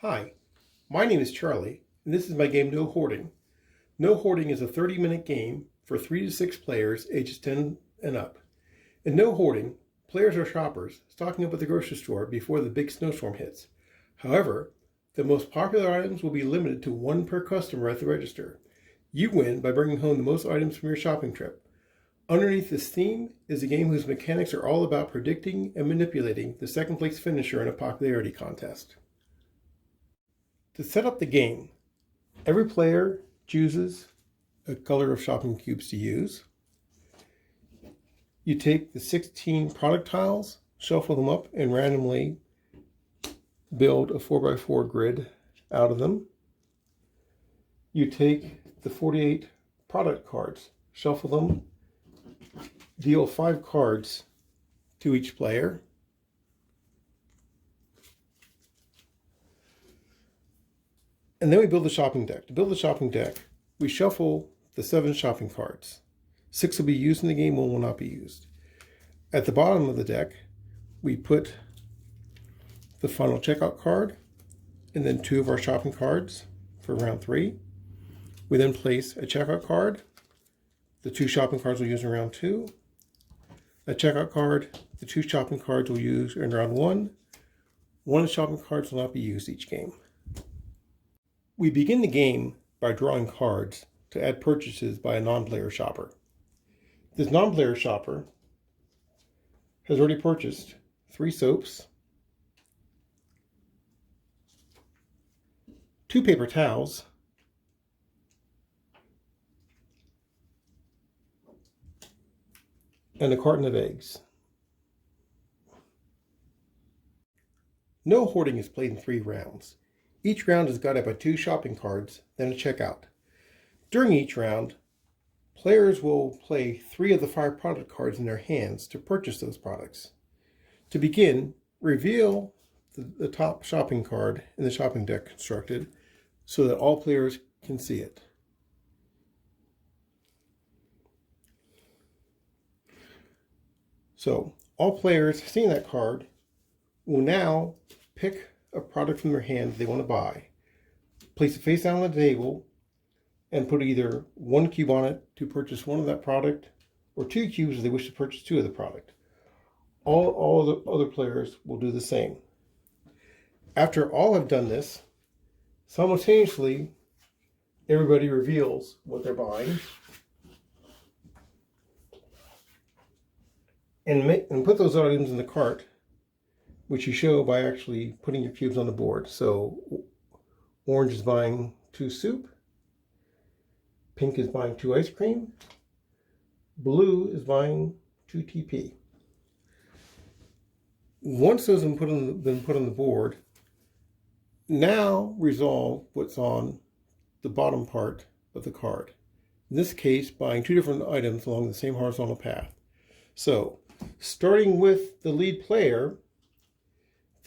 Hi, my name is Charlie, and this is my game No Hoarding. No Hoarding is a 30-minute game for 3 to 6 players ages 10 and up. In No Hoarding, players are shoppers stocking up at the grocery store before the big snowstorm hits. However, the most popular items will be limited to 1 per customer at the register. You win by bringing home the most items from your shopping trip. Underneath this theme is a game whose mechanics are all about predicting and manipulating the second place finisher in a popularity contest. To set up the game, every player chooses a color of shopping cubes to use. You take the 16 product tiles, shuffle them up, and randomly build a 4x4 grid out of them. You take the 48 product cards, shuffle them, deal 5 cards to each player. And then we build the shopping deck. To build the shopping deck, we shuffle the 7 shopping cards. 6 will be used in the game, 1 will not be used. At the bottom of the deck, we put the final checkout card and then 2 of our shopping cards for round 3. We then place a checkout card. The 2 shopping cards we'll use in round 2. A checkout card, the 2 shopping cards we'll use in round 1. 1 of the shopping cards will not be used each game. We begin the game by drawing cards to add purchases by a non-player shopper. This non-player shopper has already purchased 3 soaps, 2 paper towels, and a carton of eggs. No Hoarding is played in 3 rounds. Each round is guided by 2 shopping cards, then a checkout. During each round, players will play 3 of the 5 product cards in their hands to purchase those products. To begin, reveal the top shopping card in the shopping deck constructed so that all players can see it. So, all players seeing that card will now pick a product from their hand they want to buy, place it face down on the table, and put either 1 cube on it to purchase 1 of that product, or 2 cubes if they wish to purchase 2 of the product. All the other players will do the same. After all have done this, simultaneously, everybody reveals what they're buying and put those items in the cart, which you show by actually putting your cubes on the board. So orange is buying 2 soup, pink is buying 2 ice cream, blue is buying 2 TP. Once those have been put on the board, now resolve what's on the bottom part of the card. In this case, buying 2 different items along the same horizontal path. So, starting with the lead player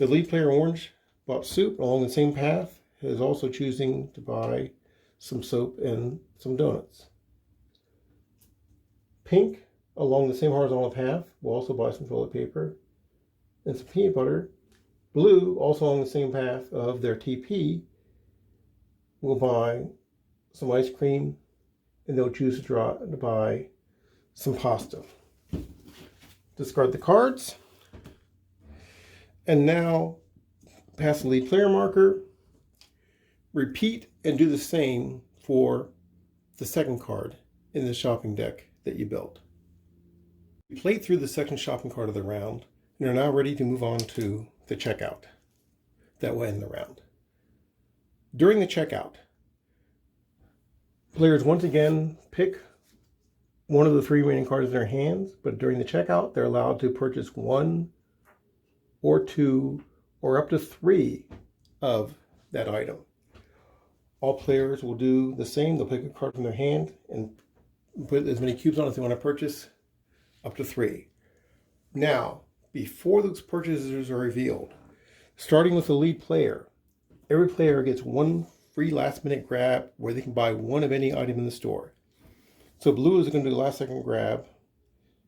orange bought soup along the same path, is also choosing to buy some soap and some donuts. Pink, along the same horizontal path, will also buy some toilet paper and some peanut butter. Blue, also along the same path of their TP, will buy some ice cream, and they'll choose to buy some pasta. Discard the cards. And now, pass the lead player marker. Repeat and do the same for the second card in the shopping deck that you built. You played through the second shopping card of the round and are now ready to move on to the checkout that will end the round. During the checkout, players once again pick 1 of the 3 remaining cards in their hands, but during the checkout, they're allowed to purchase 1 or 2 or up to 3 of that item. All players will do the same. They'll pick a card from their hand and put as many cubes on as they want to purchase, up to 3. Now, before those purchases are revealed, starting with the lead player, every player gets 1 free last minute grab where they can buy 1 of any item in the store. So blue is going to do the last second grab,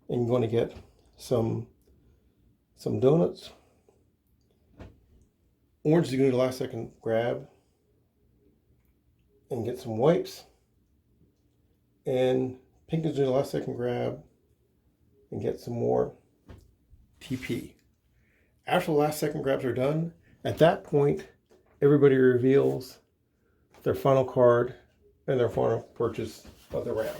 and you're going to get some donuts, Orange is going to do the last second grab and get some wipes. And pink is doing the last second grab and get some more TP. After the last second grabs are done, at that point, everybody reveals their final card and their final purchase of the round.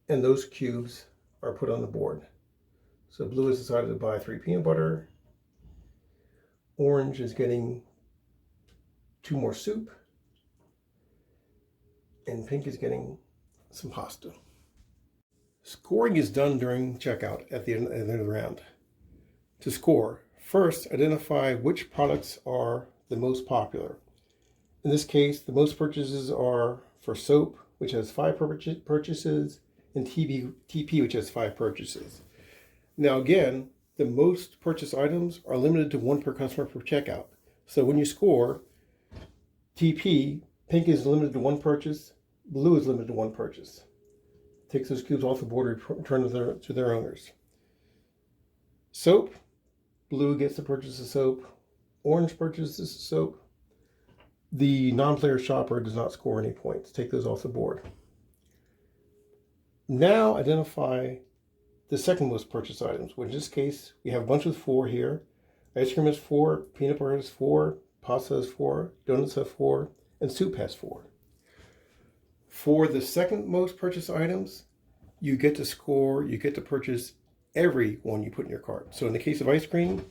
And those cubes are put on the board. So blue has decided to buy 3 peanut butter. Orange is getting 2 more soup. And pink is getting some pasta. Scoring is done during checkout at the end of the round. To score, first identify which products are the most popular. In this case, the most purchases are for soap, which has 5 purchases, and TP, which has 5 purchases. Now again, the most purchased items are limited to 1 per customer per checkout. So when you score, TP, pink is limited to 1 purchase, blue is limited to 1 purchase. Takes those cubes off the board and return to their owners. Soap, blue gets to purchase the soap, orange purchases the soap. The non-player shopper does not score any points. Take those off the board. Now identify the second most purchased items, which in this case, we have a bunch of 4 here. Ice cream has 4, peanut butter has 4, pasta has 4, donuts have 4, and soup has 4. For the second most purchased items, you get to score, you get to purchase every one you put in your cart. So in the case of ice cream,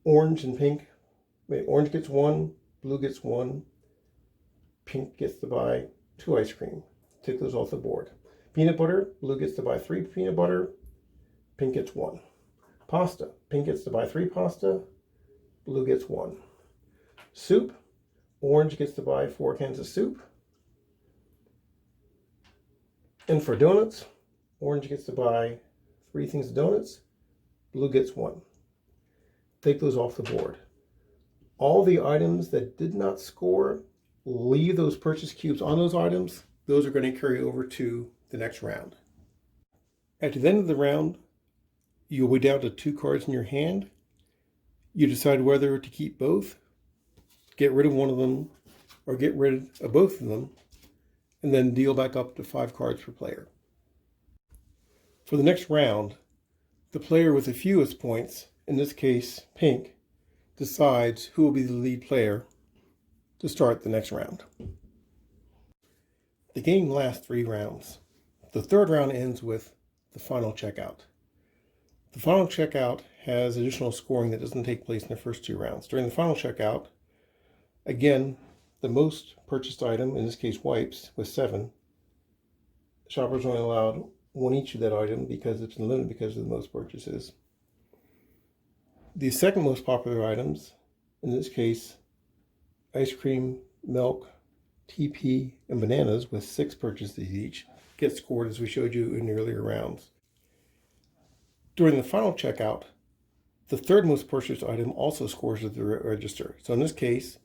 orange and pink, orange gets 1, blue gets 1, pink gets to buy 2 ice cream. Take those off the board. Peanut butter, blue gets to buy 3 peanut butter, pink gets 1. Pasta, pink gets to buy 3 pasta, blue gets 1. Soup, orange gets to buy 4 cans of soup. And for donuts, orange gets to buy 3 things of donuts, blue gets 1. Take those off the board. All the items that did not score, leave those purchase cubes on those items. Those are going to carry over to the next round. At the end of the round, you'll be down to 2 cards in your hand. You decide whether to keep both, get rid of one of them, or get rid of both of them, and then deal back up to 5 cards per player. For the next round, the player with the fewest points, in this case pink, decides who will be the lead player to start the next round. The game lasts 3 rounds. The third round ends with the final checkout. The final checkout has additional scoring that doesn't take place in the first 2 rounds. During the final checkout, again, the most purchased item, in this case wipes, with 7. Shoppers are only allowed 1 each of that item because it's limited because of the most purchases. The second most popular items, in this case, ice cream, milk, TP, and bananas with 6 purchases each, get scored as we showed you in the earlier rounds. During the final checkout, the third most purchased item also scores at the register. So in this case,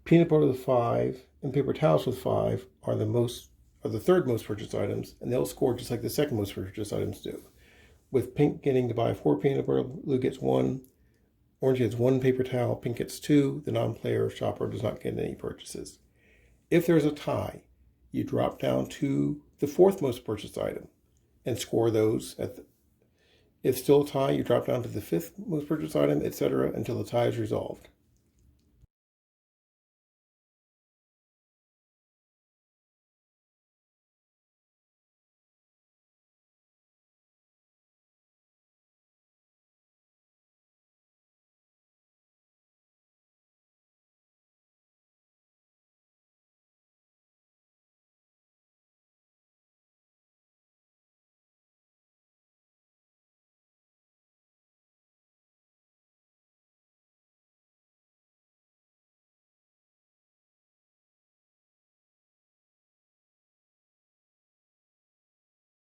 peanut butter with 5 and paper towels with 5 are the third most purchased items, and they'll score just like the second most purchased items do. With pink getting to buy 4 peanut butter, blue gets 1, orange gets 1 paper towel, pink gets 2, the non-player shopper does not get any purchases. If there's a tie, you drop down to the 4th most purchased item and score those. If still a tie, you drop down to the 5th most purchased item, etc., until the tie is resolved.